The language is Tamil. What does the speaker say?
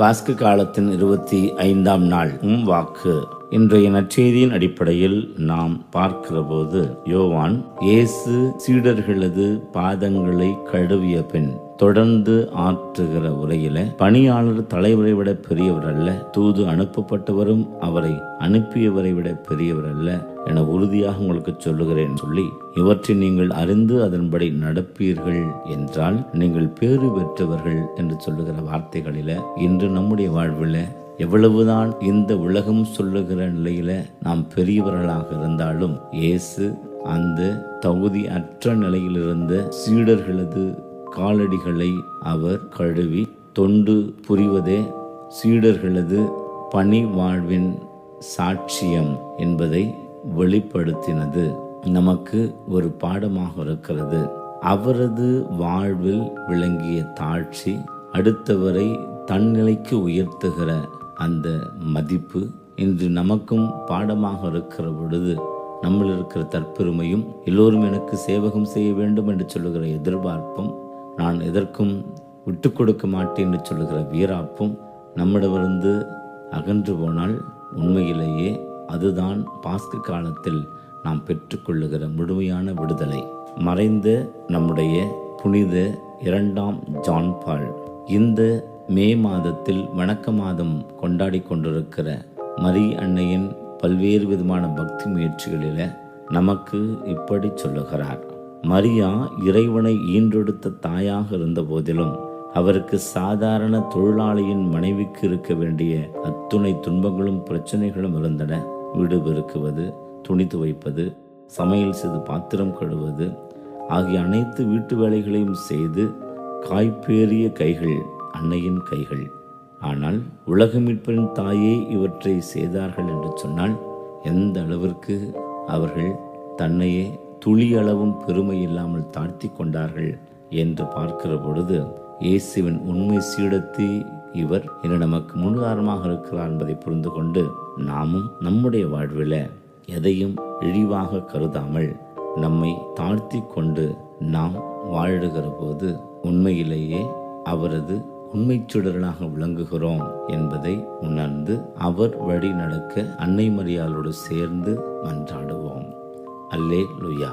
பாஸ்கு காலத்தின் 25ஆம் நாள் வாக்கு. இன்றைய நற்செய்தியின் அடிப்படையில் நாம் பார்க்கிறபோது, யோவான் இயேசு சீடர்களது பாதங்களை கழுவிய பின் தொடர்ந்து ஆற்றுகிற உரையில, பணியாளர் தலைவரை விட பெரியவர் அல்ல, தூது அனுப்பப்பட்டவரும் அவரை அனுப்பியவரை விட பெரியவர் அல்ல என உறுதியாக உங்களுக்கு சொல்லுகிறேன் சொல்லி, இவற்றை நீங்கள் அறிந்து அதன்படி நடப்பீர்கள் என்றால் நீங்கள் பேறு பெற்றவர்கள் என்று சொல்லுகிற வார்த்தைகளில இன்று நம்முடைய வாழ்வில் எவ்வளவுதான் இந்த உலகம் சொல்லுகிற நிலையில நாம் பெரியவர்களாக இருந்தாலும், இயேசு அந்த தகுதி அற்ற நிலையிலிருந்த சீடர்களது காலடிகளை அவர் கழுவி தொண்டு புரிவதே சீடர்களது பணி வாழ்வின் சாட்சியம் என்பதை வெளிப்படுத்தினது நமக்கு ஒரு பாடமாக இருக்கிறது. அவரது வாழ்வில் விளங்கிய தாழ்ச்சி, அடுத்தவரை தன்னிலைக்கு உயர்த்துகிற அந்த மதிப்பு இன்று நமக்கும் பாடமாக இருக்கிற பொழுது, நம்மில் இருக்கிற தற்பெருமையும், எல்லோரும் எனக்கு சேவகம் செய்ய வேண்டும் என்று சொல்லுகிற எதிர்பார்ப்பும், நான் எதற்கும் விட்டு கொடுக்க மாட்டேன் என்று சொல்லுகிற வீராப்பும் நம்மிடமிருந்து அகன்று போனால், உண்மையிலேயே அதுதான் பாஸ்கு காலத்தில் நாம் பெற்றுக்கொள்ளுகிற முழுமையான விடுதலை. மறைந்த நம்முடைய புனித 2ஆம் ஜான் பால் இந்த மே மாதத்தில் வணக்க மாதம் கொண்டாடி கொண்டிருக்கிற மரி அன்னையின் பல்வேறு விதமான பக்தி முயற்சிகளில நமக்கு இப்படி சொல்லுகிறார். மரியா இறைவனை ஈன்றெடுத்த தாயாக இருந்த போதிலும் அவருக்கு சாதாரண தொழிலாளியின் மனைவிக்கு இருக்க வேண்டிய அத்துணை துன்பங்களும் பிரச்சனைகளும் இருந்தன. வீடு பெருக்குவது, துணி துவைப்பது, சமையல் செய்து பாத்திரம் கழுவது ஆகிய அனைத்து வீட்டு வேலைகளையும் செய்து காய்ப்பேறிய கைகள் அன்னையின் கைகள். ஆனால் உலக மீட்பரின் தாயே இவற்றை செய்தார்கள் என்று சொன்னால், எந்த அளவிற்கு அவர்கள் தன்னையே துளியளவும் பெருமை இல்லாமல் தாழ்த்தி கொண்டார்கள் என்று பார்க்கிற பொழுது, இயேசுவின் உண்மை சீடத்தி இவர் இன்று நமக்கு முன்னுதாரணமாக இருக்கிறார் என்பதை புரிந்து கொண்டு, நாமும் நம்முடைய வாழ்வில் எதையும் இழிவாக கருதாமல் நம்மை தாழ்த்தி கொண்டு நாம் வாழுகிற போது உண்மையிலேயே அவரது உண்மைச்சுடர்களாக விளங்குகிறோம் என்பதை உணர்ந்து அவர் வழி நடக்க அன்னை மரியாளோடு சேர்ந்து மன்றாடுவோம். அல்லேலூயா.